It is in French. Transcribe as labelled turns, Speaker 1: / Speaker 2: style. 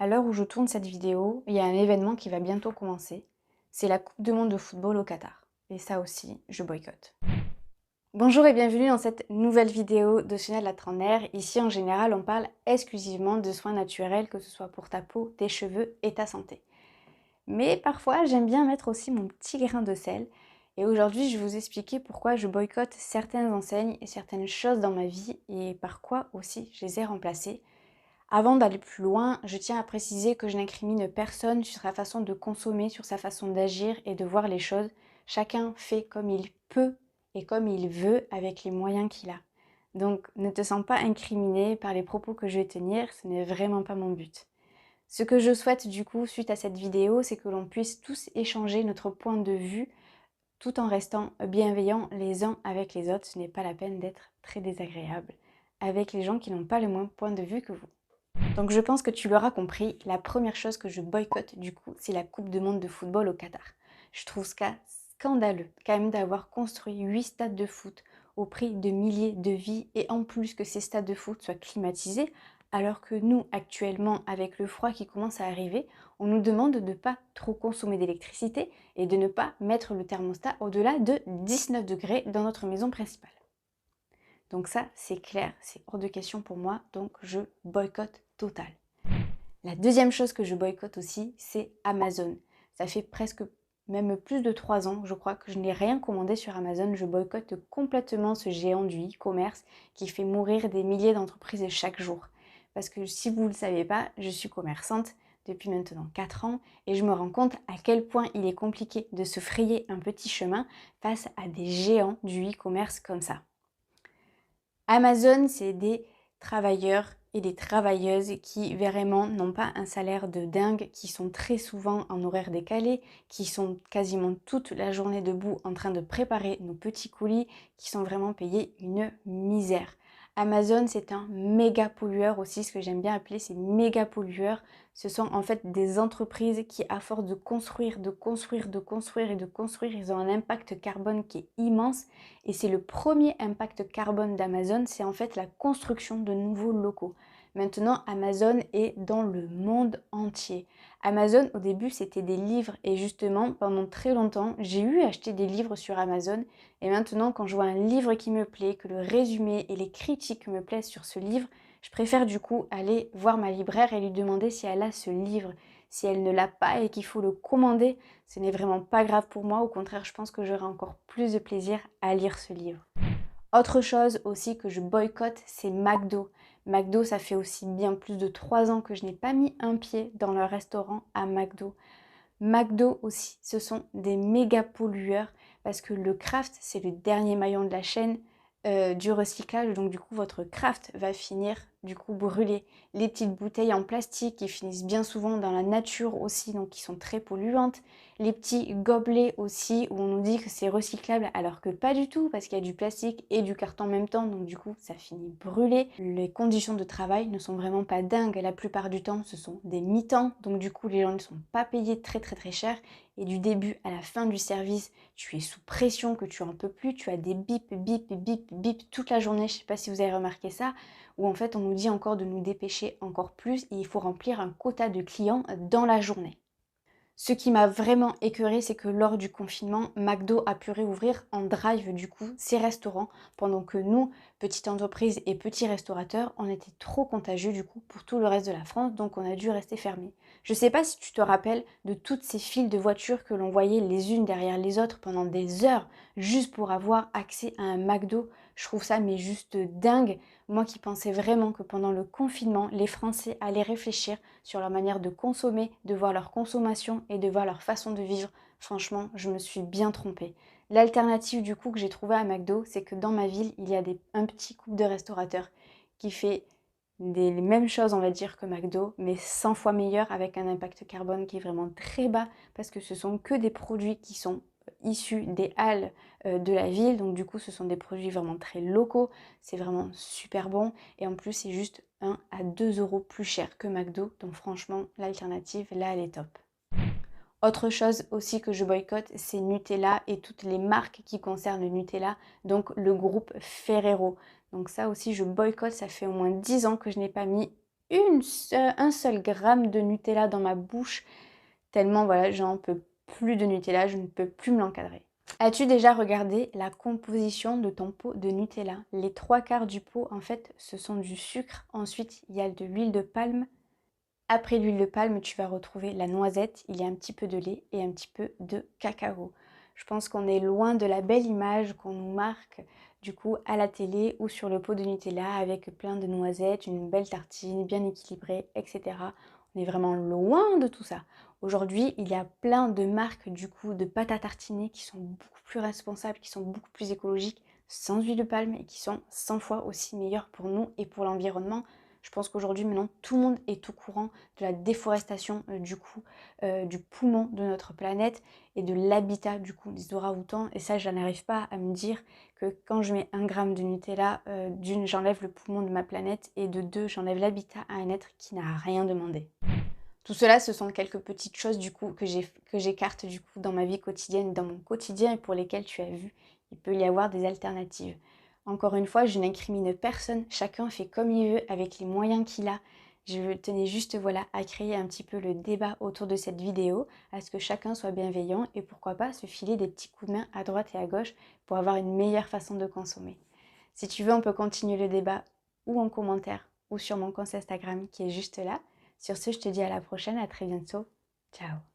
Speaker 1: À l'heure où je tourne cette vidéo, il y a un événement qui va bientôt commencer. C'est la Coupe du monde de football au Qatar. Et ça aussi, je boycotte. Bonjour et bienvenue dans cette nouvelle vidéo de Chanel la Trentenaire. Ici, en général, on parle exclusivement de soins naturels, que ce soit pour ta peau, tes cheveux et ta santé. Mais parfois, j'aime bien mettre aussi mon petit grain de sel. Et aujourd'hui, je vais vous expliquer pourquoi je boycotte certaines enseignes et certaines choses dans ma vie et par quoi aussi je les ai remplacées. Avant d'aller plus loin, je tiens à préciser que je n'incrimine personne sur sa façon de consommer, sur sa façon d'agir et de voir les choses. Chacun fait comme il peut et comme il veut avec les moyens qu'il a. Donc ne te sens pas incriminé par les propos que je vais tenir, ce n'est vraiment pas mon but. Ce que je souhaite du coup suite à cette vidéo, c'est que l'on puisse tous échanger notre point de vue tout en restant bienveillants les uns avec les autres. Ce n'est pas la peine d'être très désagréable avec les gens qui n'ont pas le même point de vue que vous. Donc je pense que tu l'auras compris, la première chose que je boycotte du coup, c'est la Coupe du monde de football au Qatar. Je trouve ça scandaleux quand même d'avoir construit 8 stades de foot au prix de milliers de vies et en plus que ces stades de foot soient climatisés, alors que nous actuellement avec le froid qui commence à arriver, on nous demande de ne pas trop consommer d'électricité et de ne pas mettre le thermostat au-delà de 19 degrés dans notre maison principale. Donc ça, c'est clair, c'est hors de question pour moi, donc je boycotte total. La deuxième chose que je boycotte aussi, c'est Amazon. Ça fait presque même plus de 3 ans, je crois, que je n'ai rien commandé sur Amazon. Je boycotte complètement ce géant du e-commerce qui fait mourir des milliers d'entreprises chaque jour. Parce que si vous ne le savez pas, je suis commerçante depuis maintenant 4 ans et je me rends compte à quel point il est compliqué de se frayer un petit chemin face à des géants du e-commerce comme ça. Amazon, c'est des travailleurs et des travailleuses qui vraiment n'ont pas un salaire de dingue, qui sont très souvent en horaire décalé, qui sont quasiment toute la journée debout en train de préparer nos petits colis, qui sont vraiment payés une misère. Amazon, c'est un méga pollueur aussi, ce que j'aime bien appeler ces méga pollueurs. Ce sont en fait des entreprises qui, à force de construire, de construire, de construire et de construire, ils ont un impact carbone qui est immense. Et c'est le premier impact carbone d'Amazon, c'est en fait la construction de nouveaux locaux. Maintenant, Amazon est dans le monde entier. Amazon, au début, c'était des livres. Et justement, pendant très longtemps, j'ai eu acheté des livres sur Amazon. Et maintenant, quand je vois un livre qui me plaît, que le résumé et les critiques me plaisent sur ce livre, je préfère du coup aller voir ma libraire et lui demander si elle a ce livre. Si elle ne l'a pas et qu'il faut le commander, ce n'est vraiment pas grave pour moi. Au contraire, je pense que j'aurai encore plus de plaisir à lire ce livre. Autre chose aussi que je boycotte, c'est McDo. McDo, ça fait aussi bien plus de 3 ans que je n'ai pas mis un pied dans leur restaurant à McDo. McDo aussi, ce sont des méga pollueurs parce que le craft, c'est le dernier maillon de la chaîne du recyclage. Donc du coup, votre craft va finir du coup brûlé. Les petites bouteilles en plastique qui finissent bien souvent dans la nature aussi, donc qui sont très polluantes. Les petits gobelets aussi où on nous dit que c'est recyclable alors que pas du tout parce qu'il y a du plastique et du carton en même temps, donc du coup ça finit brûlé. Les conditions de travail ne sont vraiment pas dingues, la plupart du temps ce sont des mi-temps, donc du coup les gens ne sont pas payés très cher et du début à la fin du service tu es sous pression que tu en peux plus, tu as des bip bip bip bip toute la journée, je sais pas si vous avez remarqué ça, où en fait on nous dit encore de nous dépêcher encore plus et il faut remplir un quota de clients dans la journée. Ce qui m'a vraiment écœurée, c'est que lors du confinement, McDo a pu réouvrir en drive du coup ses restaurants, pendant que nous, petites entreprises et petits restaurateurs, on était trop contagieux du coup pour tout le reste de la France, donc on a dû rester fermés. Je sais pas si tu te rappelles de toutes ces files de voitures que l'on voyait les unes derrière les autres pendant des heures, juste pour avoir accès à un McDo. Je trouve ça mais juste dingue. Moi qui pensais vraiment que pendant le confinement, les Français allaient réfléchir sur leur manière de consommer, de voir leur consommation et de voir leur façon de vivre. Franchement, je me suis bien trompée. L'alternative du coup que j'ai trouvée à McDo, c'est que dans ma ville, il y a un petit couple de restaurateurs qui fait les mêmes choses, on va dire, que McDo, mais 100 fois meilleur avec un impact carbone qui est vraiment très bas parce que ce sont que des produits qui sont issus des halles de la ville. Donc du coup, ce sont des produits vraiment très locaux. C'est vraiment super bon. Et en plus, c'est juste 1 à 2 euros plus cher que McDo. Donc franchement, l'alternative, là, elle est top. Autre chose aussi que je boycotte, c'est Nutella et toutes les marques qui concernent Nutella, donc le groupe Ferrero. Donc ça aussi, je boycotte, ça fait au moins 10 ans que je n'ai pas mis un seul gramme de Nutella dans ma bouche, tellement voilà, j'en peux plus de Nutella, je ne peux plus me l'encadrer. As-tu déjà regardé la composition de ton pot de Nutella? Les 3/4 du pot, en fait, ce sont du sucre. Ensuite, il y a de l'huile de palme. Après l'huile de palme, tu vas retrouver la noisette, il y a un petit peu de lait et un petit peu de cacao. Je pense qu'on est loin de la belle image qu'on nous marque du coup à la télé ou sur le pot de Nutella avec plein de noisettes, une belle tartine bien équilibrée, etc. On est vraiment loin de tout ça. Aujourd'hui, il y a plein de marques du coup de pâte à tartiner qui sont beaucoup plus responsables, qui sont beaucoup plus écologiques, sans huile de palme et qui sont 100 fois aussi meilleures pour nous et pour l'environnement. Je pense qu'aujourd'hui, maintenant, tout le monde est au courant de la déforestation du poumon de notre planète et de l'habitat du coup des orang-outans. Et ça, je n'arrive pas à me dire que quand je mets 1 gramme de Nutella, d'une, j'enlève le poumon de ma planète et de deux, j'enlève l'habitat à un être qui n'a rien demandé. Tout cela, ce sont quelques petites choses du coup que j'écarte du coup dans ma vie quotidienne, dans mon quotidien et pour lesquelles tu as vu, il peut y avoir des alternatives. Encore une fois, je n'incrimine personne, chacun fait comme il veut avec les moyens qu'il a. Je tenais juste voilà à créer un petit peu le débat autour de cette vidéo, à ce que chacun soit bienveillant et pourquoi pas se filer des petits coups de main à droite et à gauche pour avoir une meilleure façon de consommer. Si tu veux, on peut continuer le débat ou en commentaire ou sur mon compte Instagram qui est juste là. Sur ce, je te dis à la prochaine, à très bientôt. Ciao!